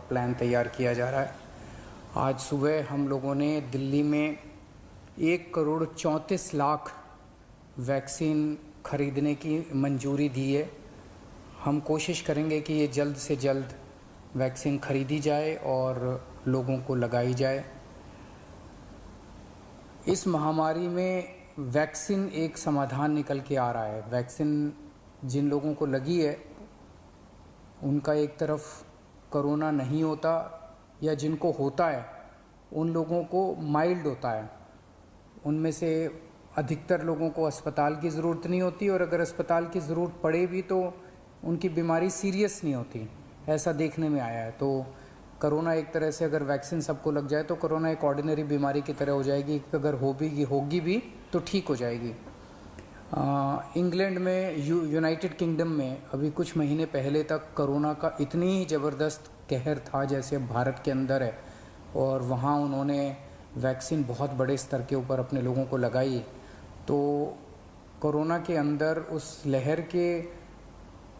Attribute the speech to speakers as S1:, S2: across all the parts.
S1: Plan तैयार किया जा रहा है। आज सुबह हम लोगों ने दिल्ली में 1,34,00,000 वैक्सीन खरीदने की मंजूरी दी है। हम कोशिश करेंगे कि ये जल्द से जल्द वैक्सीन खरीदी जाए और लोगों को लगाई जाए। इस महामारी में वैक्सीन एक समाधान निकल के आ रहा है। वैक्सीन जिन लोगों को लगी है उनका एक तरफ कोरोना नहीं होता, या जिनको होता है उन लोगों को माइल्ड होता है। उनमें से अधिकतर लोगों को अस्पताल की ज़रूरत नहीं होती, और अगर अस्पताल की ज़रूरत पड़े भी तो उनकी बीमारी सीरियस नहीं होती, ऐसा देखने में आया है। तो कोरोना एक तरह से अगर वैक्सीन सबको लग जाए तो कोरोना एक ऑर्डिनरी बीमारी की तरह हो जाएगी, अगर होगी भी तो ठीक हो जाएगी। इंग्लैंड में, यूनाइटेड किंगडम में अभी कुछ महीने पहले तक कोरोना का इतनी ज़बरदस्त कहर था जैसे भारत के अंदर है, और वहाँ उन्होंने वैक्सीन बहुत बड़े स्तर के ऊपर अपने लोगों को लगाई। तो कोरोना के अंदर उस लहर के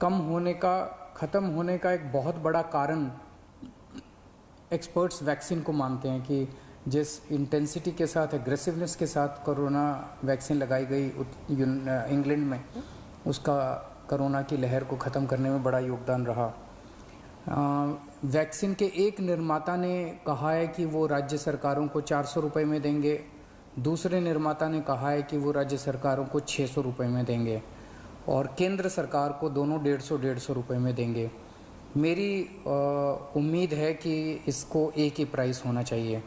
S1: ख़त्म होने का एक बहुत बड़ा कारण एक्सपर्ट्स वैक्सीन को मानते हैं कि जिस इंटेंसिटी के साथ, एग्रेसिवनेस के साथ कोरोना वैक्सीन लगाई गई इंग्लैंड में, उसका कोरोना की लहर को ख़त्म करने में बड़ा योगदान रहा। वैक्सीन के एक निर्माता ने कहा है कि वो राज्य सरकारों को 400 रुपये में देंगे, दूसरे निर्माता ने कहा है कि वो राज्य सरकारों को 600 रुपये में देंगे, और केंद्र सरकार को दोनों 150 रुपये में देंगे। मेरी उम्मीद है कि इसको एक ही प्राइस होना चाहिए,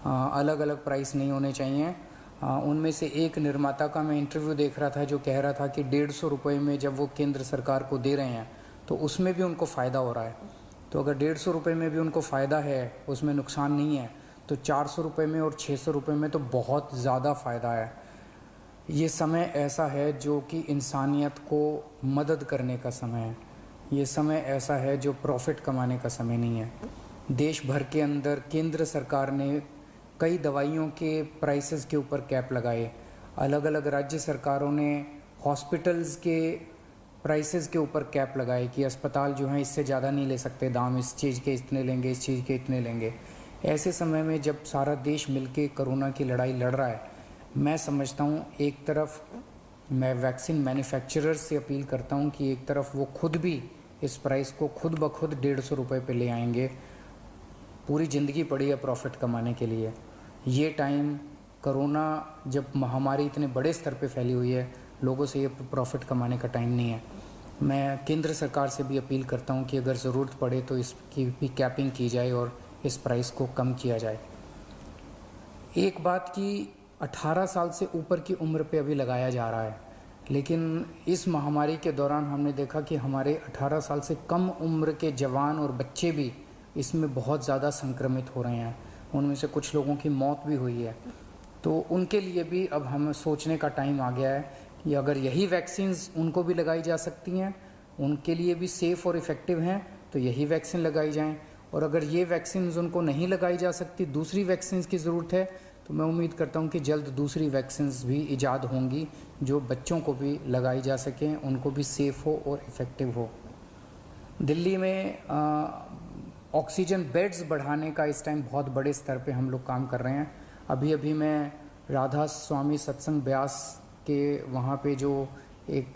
S1: अलग अलग प्राइस नहीं होने चाहिए। उनमें से एक निर्माता का मैं इंटरव्यू देख रहा था जो कह रहा था कि 150 रुपये में जब वो केंद्र सरकार को दे रहे हैं तो उसमें भी उनको फ़ायदा हो रहा है। तो अगर 150 रुपये में भी उनको फ़ायदा है, उसमें नुकसान नहीं है, तो 400 रुपये में और 600 रुपये में तो बहुत ज़्यादा फ़ायदा है। ये समय ऐसा है जो कि इंसानियत को मदद करने का समय है। ये समय ऐसा है जो प्रॉफिट कमाने का समय नहीं है। देश भर के अंदर केंद्र सरकार ने कई दवाइयों के प्राइसेस के ऊपर कैप लगाए। अलग अलग राज्य सरकारों ने हॉस्पिटल्स के प्राइसेस के ऊपर कैप लगाए कि अस्पताल जो हैं इससे ज़्यादा नहीं ले सकते दाम, इस चीज़ के इतने लेंगे, इस चीज़ के इतने लेंगे। ऐसे समय में जब सारा देश मिलके कोरोना की लड़ाई लड़ रहा है, मैं समझता हूँ एक तरफ मैं वैक्सीन मैन्युफैक्चरर्स से अपील करता हूँ कि एक तरफ वो खुद भी इस प्राइस को खुद ब खुद 150 रुपये पे ले आएंगे। पूरी ज़िंदगी पड़ी है प्रॉफिट कमाने के लिए। ये टाइम, कोरोना जब महामारी इतने बड़े स्तर पे फैली हुई है, लोगों से ये प्रॉफिट कमाने का टाइम नहीं है। मैं केंद्र सरकार से भी अपील करता हूँ कि अगर ज़रूरत पड़े तो इसकी भी कैपिंग की जाए और इस प्राइस को कम किया जाए। एक बात कि 18 साल से ऊपर की उम्र पे अभी लगाया जा रहा है, लेकिन इस महामारी के दौरान हमने देखा कि हमारे 18 साल से कम उम्र के जवान और बच्चे भी इसमें बहुत ज़्यादा संक्रमित हो रहे हैं। उनमें से कुछ लोगों की मौत भी हुई है। तो उनके लिए भी अब हमें सोचने का टाइम आ गया है कि अगर यही वैक्सीन्स उनको भी लगाई जा सकती हैं, उनके लिए भी सेफ़ और इफ़ेक्टिव हैं, तो यही वैक्सीन लगाई जाएँ। और अगर ये वैक्सीन्स उनको नहीं लगाई जा सकती, दूसरी वैक्सीन्स की ज़रूरत है, तो मैं उम्मीद करता हूँ कि जल्द दूसरी वैक्सीन्स भी ईजाद होंगी जो बच्चों को भी लगाई जा सकें, उनको भी सेफ़ हो और इफ़ेक्टिव हो। दिल्ली में ऑक्सीजन बेड्स बढ़ाने का इस टाइम बहुत बड़े स्तर पे हम लोग काम कर रहे हैं। अभी मैं राधा स्वामी सत्संग ब्यास के वहाँ पे जो एक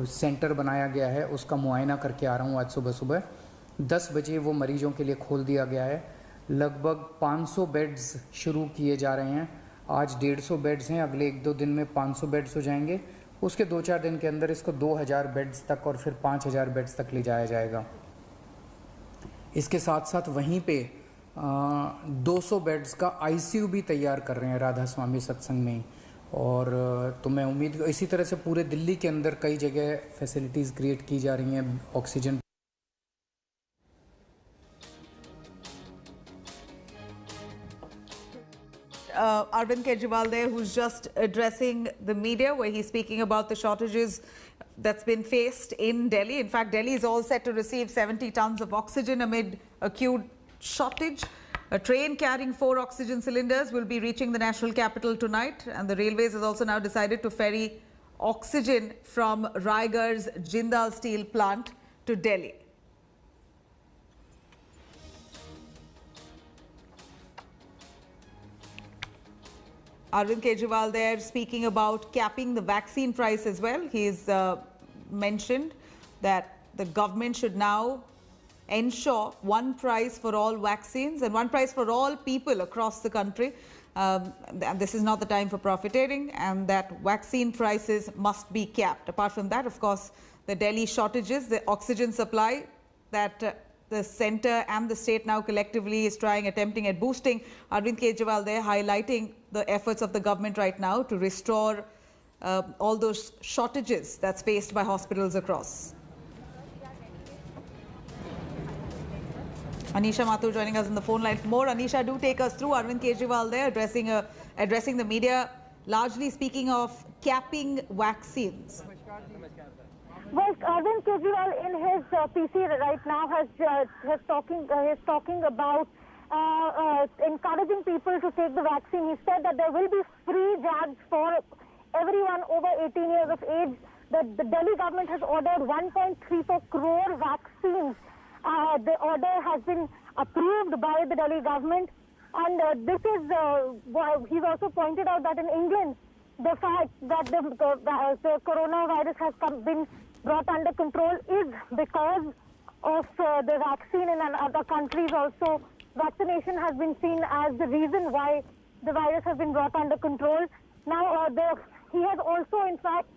S1: सेंटर बनाया गया है उसका मुआयना करके आ रहा हूँ। आज सुबह 10 बजे वो मरीजों के लिए खोल दिया गया है। लगभग 500 बेड्स शुरू किए जा रहे हैं। आज 150 बेड्स हैं, अगले 1-2 दिन में 500 बेड्स हो जाएंगे। उसके 2-4 दिन के अंदर इसको 2000 बेड्स तक और फिर 5000 बेड्स तक ले जाया जाएगा। इसके साथ साथ वहीं पे 200 बेड्स का आईसीयू भी तैयार कर रहे हैं राधा स्वामी सत्संग में। और तो मैं उम्मीद, इसी तरह से पूरे दिल्ली के अंदर कई जगह फैसिलिटीज़ क्रिएट की जा रही हैं oxygen.
S2: Arvind Kejriwal there, who's just addressing the media, where he's speaking about the shortages that's been faced in Delhi. In fact, Delhi is all set to receive 70 tons of oxygen amid acute shortage. A train carrying 4 oxygen cylinders will be reaching the national capital tonight, and the Railways has also now decided to ferry oxygen from Raigarh's Jindal Steel plant to Delhi. Arvind Kejriwal there speaking about capping the vaccine price as well. He's mentioned that the government should now ensure one price for all vaccines and one price for all people across the country. And this is not the time for profiteering, and that vaccine prices must be capped. Apart from that, of course, the Delhi shortages, the oxygen supply that the centre and the state now collectively is attempting at boosting. Arvind Kejriwal there highlighting the efforts of the government right now to restore all those shortages that's faced by hospitals across. Anisha Mathur joining us on the phone line for more. Anisha, do take us through Arvind Kejriwal there addressing the media, largely speaking of capping vaccines.
S3: Well, Arvind Kejriwal in his PC right now is talking about encouraging people to take the vaccine. He said that there will be free jabs for everyone over 18 years of age. The Delhi government has ordered 1.34 crore vaccines. The order has been approved by the Delhi government, and this is he's also pointed out that in England the fact that the coronavirus has been brought under control is because of the vaccine. In other countries also, vaccination has been seen as the reason why the virus has been brought under control. Now, he has also, in fact,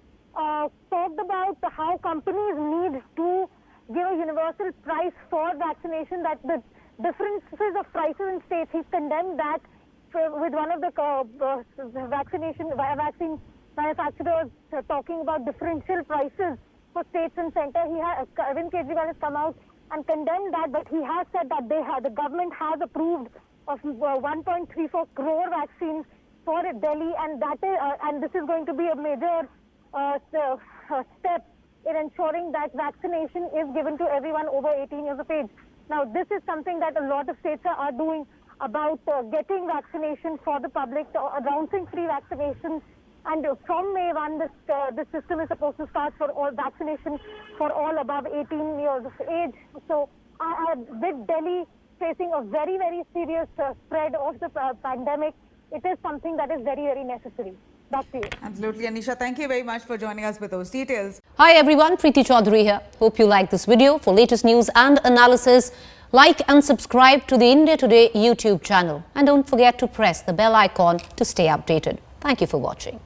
S3: talked about how companies need to give a universal price for vaccination, that the differences of prices in states, he's condemned that with one of the vaccine manufacturers talking about differential prices for states and centre. Arvind Kejriwal has come out and condemned that, but he has said that the government has approved of 1.34 crore vaccines for Delhi, and that is, and this is going to be a major step in ensuring that vaccination is given to everyone over 18 years of age. Now, this is something that a lot of states are doing about getting vaccination for the public, announcing free vaccination. And from May 1, this system is supposed to start for all vaccination for all above 18 years of age. So, with Delhi facing a very, very serious spread of the pandemic, it is something that is very, very necessary. Back to you.
S2: Absolutely, Anisha. Thank you very much for joining us with those details.
S4: Hi everyone, Preeti Chaudhary here. Hope you like this video. For latest news and analysis, like and subscribe to the India Today YouTube channel. And don't forget to press the bell icon to stay updated. Thank you for watching.